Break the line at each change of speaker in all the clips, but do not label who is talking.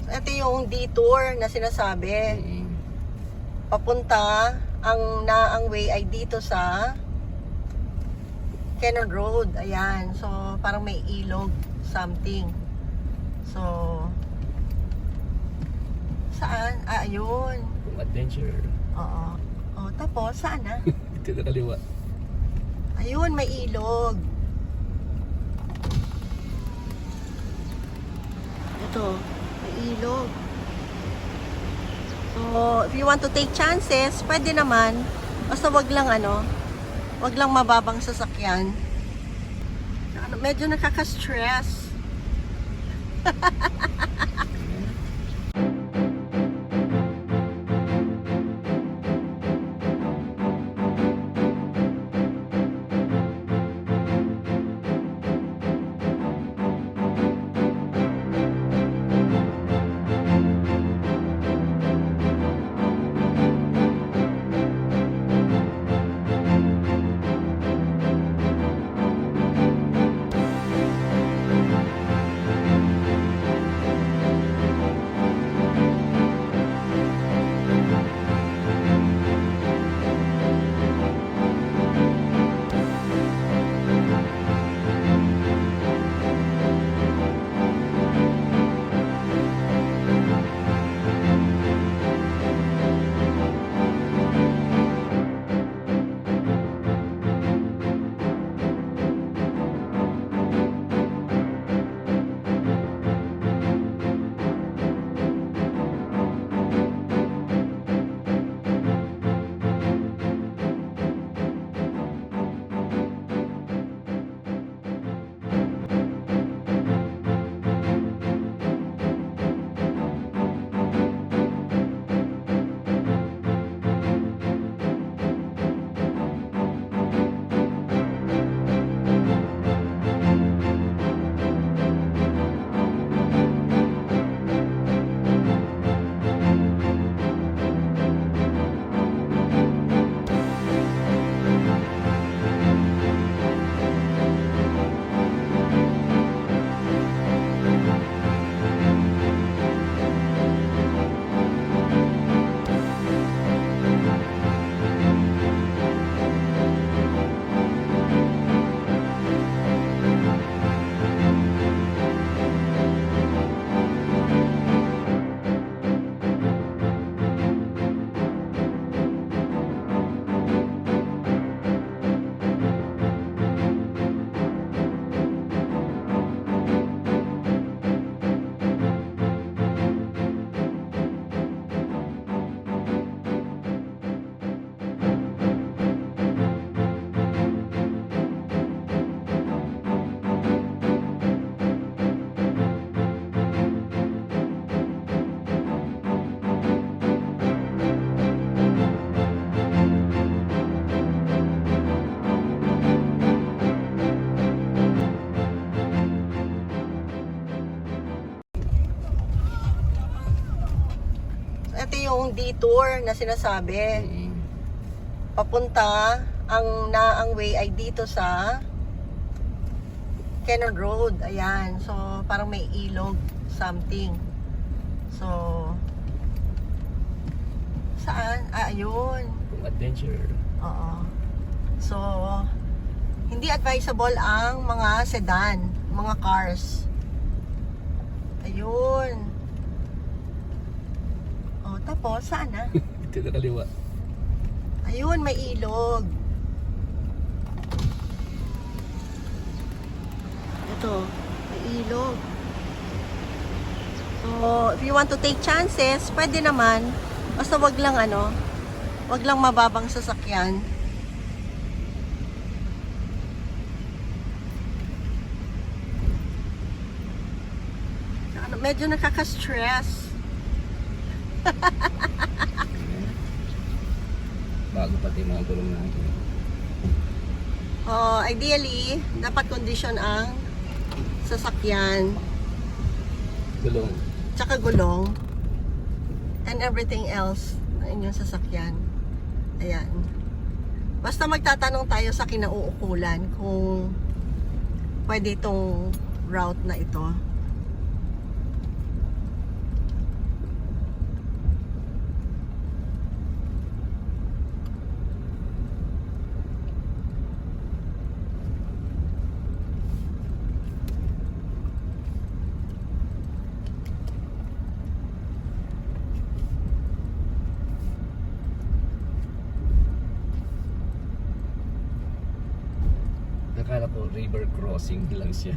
Ito yung detour na sinasabi. Papunta, ang way ay dito sa Cannon Road. Ayan. So, parang may ilog, something. So, saan? Ayun.
Kung adventure.
Oo. O, tapos, saan na?
Dito na kaliwa.
Ayun, may ilog. Ito, may ilog. So, if you want to take chances, pwede naman. Basta wag lang wag lang mababang sasakyan. Medyo nakaka-stress. Ito yung detour na sinasabi. Papunta, ang way ay dito sa Cannon Road. Ayan. So, parang may ilog, something. So, saan? Ayun.
Kung adventure.
Oo. So, hindi advisable ang mga sedan, mga cars. Ayun. O, tapos, saan na?
Dito na kaliwa.
Ayun, may ilog. Ito, may ilog. So, if you want to take chances, pwede naman. Basta wag lang wag lang mababang sasakyan. Medyo nakaka-stress.
Bago pati mga gulong natin.
Ideally, dapat condition ang sasakyan,
Gulong.
tsaka gulong, and everything else na inyong sasakyan. Ayan. Basta magtatanong tayo sa kinauukulan kung pwede itong route na ito.
river crossing lang siya.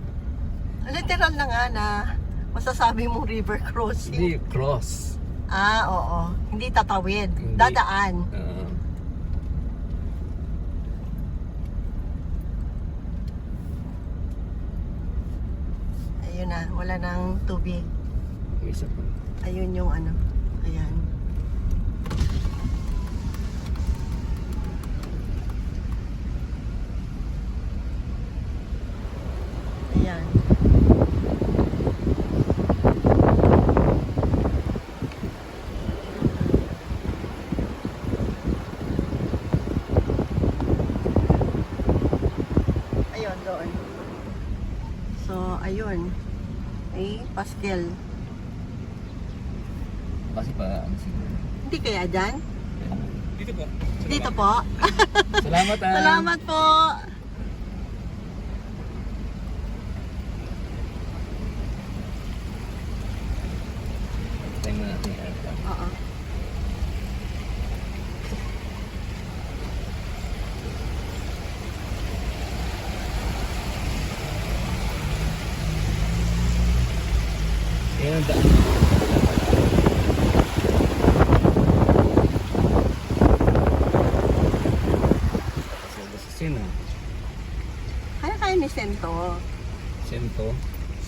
Literal na nga na masasabi mong river crossing.
Hindi, cross.
Ah, oo. Hindi tatawid.
Hindi.
Dadaan. Ayun na, wala nang tubig.
May isa pa.
Ayun yung ano. Ayan. Ayan. Ayun, doon. So, ayun. Ay, pastel.
Kasi pa, ano siguro.
Hindi kaya dyan?
Dito po.
Dito po.
Salamat ah.
Salamat po.
Tayo muna natin yung aircon.
Oo.
Ayan ang daan. Sa Sena.
Kaya ni Sento.
Sento.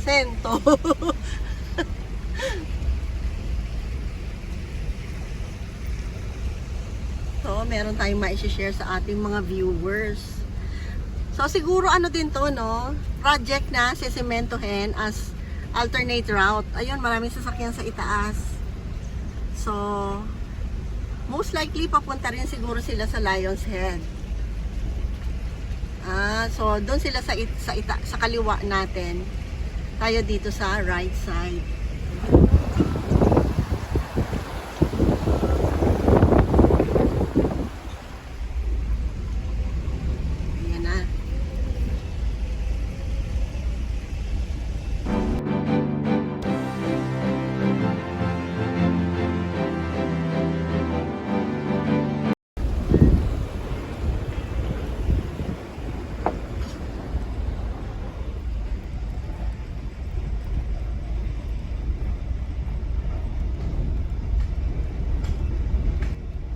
Sento. So, meron tayong ma-share sa ating mga viewers. So, siguro ano din to, no? Project na sesimentohin as alternate route. Ayun, maraming sasakyan sa itaas. So, most likely papunta rin siguro sila sa Lion's Head. So doon sila sa kaliwa natin. Tayo dito sa right side. Ayan na.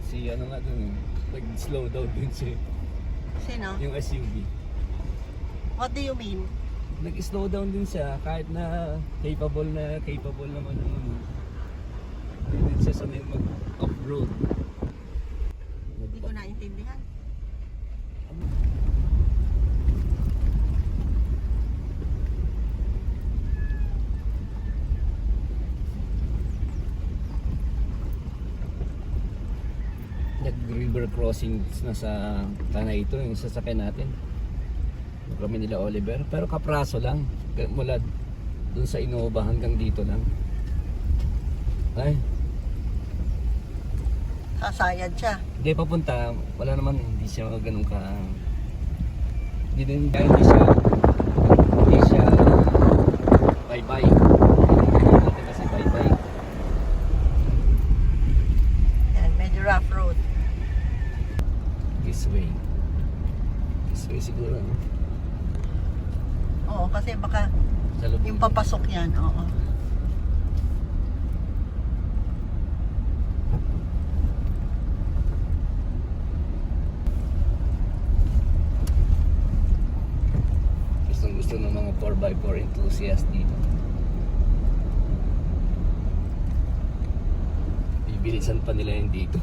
Si ano nga dun, nag-slow down din siya.
Sino?
Yung SUV.
What do you mean?
Nag-slow down din siya kahit na capable naman ng ano. Hindi din siya sanay mag-off-road.
Hindi ko naintindihan.
Nag-river crossing na sa Tanay ito, yung sasakyan natin. Kami nila Oliver, pero kapraso lang. Mula dun sa Innova hanggang dito lang. Ay,
Sasayad siya.
hindi papunta, wala naman, hindi siya ganun ka. Hindi siya bye-bye. Hindi kasi bye-bye.
Yan, medyo rough road.
This way. This way siguro. No?
Oo, kasi baka
Sa loob.
yung papasok yan, oo.
Gusto ng mga 4x4 enthusiast dito. Bibilisan pa nila yung dito.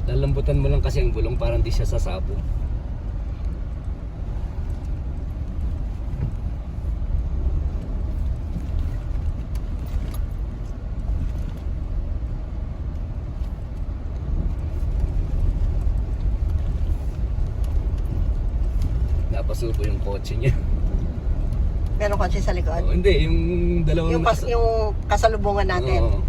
Lalambutan mo lang kasi ang gulong para hindi siya sasapo. Napasubo yung kotse niya.
Meron kotse sa likod.
Oh, hindi, yung dalawang
Yung kasalubungan natin.
Oo.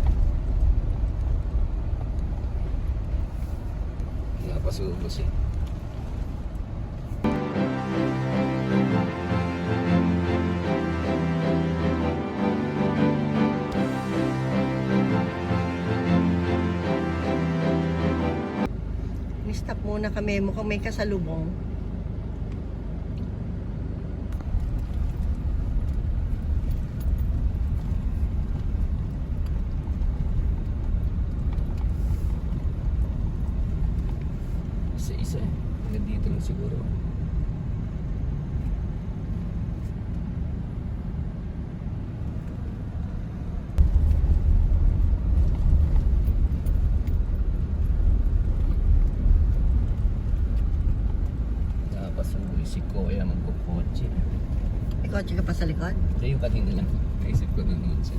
Napasubo siya.
muna kami, mukhang may kasalubong.
Isa-isa eh. Hanggang dito lang siguro. Napasuloy si Kuya magkukotse.
May kotse ka pa sa likod?
Kaya yung kanina lang. Naisip ko na naman siya.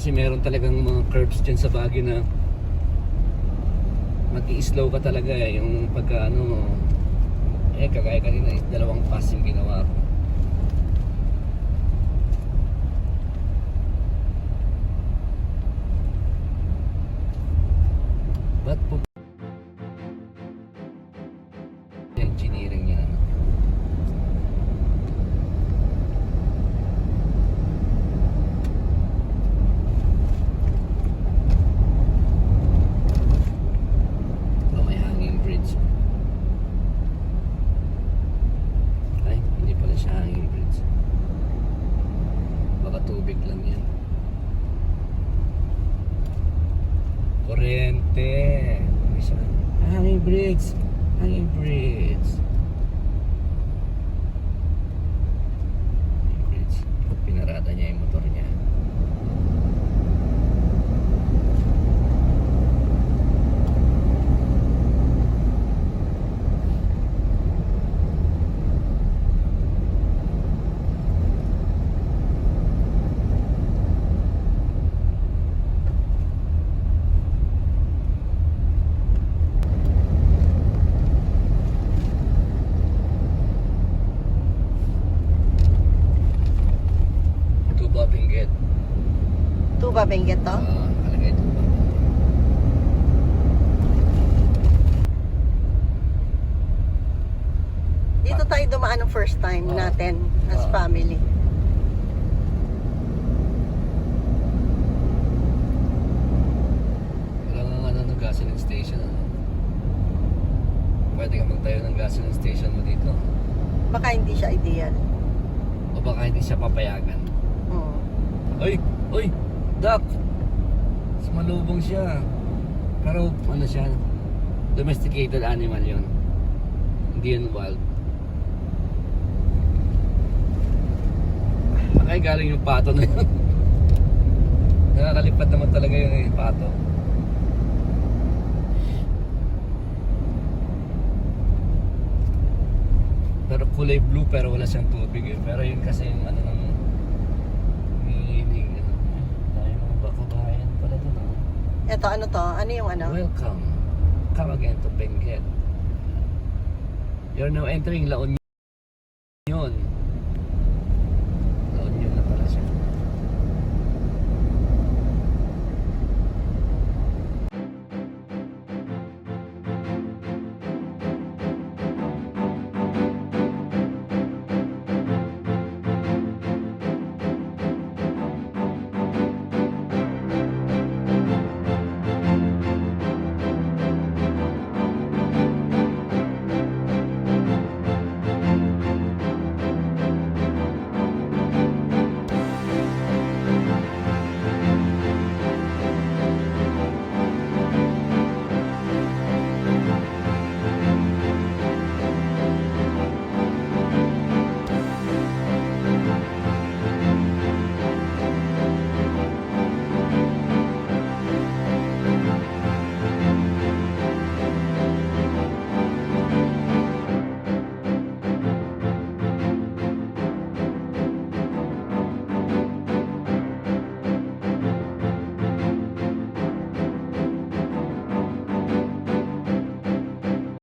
Kasi meron talagang mga curves dyan sa Baguio na mag-i-slow ka talaga eh. Yung pagka ano, kagaya kanina dalawang pass yung ginawa ko. Ba't po engineering niya ano? Oh, may hanging bridge. Ay, hindi pala siya hanging bridge. Baka tubig lang yan. Kuryente. May siya. Hanging bridge. Hanging bridge. Hanging bridge. Pinarada niya yung motor niya. Tuba Benguet.
Tuba Benguet to?
Nakalagay Tuba.
Dito tayo dumaan ng first time natin as family.
Wala nga ano ng gasoline station. Ano? Pwede ka magtayo ng gasoline station mo dito.
Baka hindi siya ideal.
O baka hindi siya papayagan.
Hmm.
Oy! Oy! Duck! Sumalubong siya. Pero ano siya? Domesticated animal yun. Hindi yun wild. Ay, galing yung pato na yun. Nakakalipad naman talaga yun eh, pato. Pero kulay blue pero wala siyang tubig eh. Pero yun kasi yung ano ng hinihiling. Tayo mga bako.
Ito, ano to? Ano yung ano?
Welcome. Come again to Benguet. You're now entering La Union.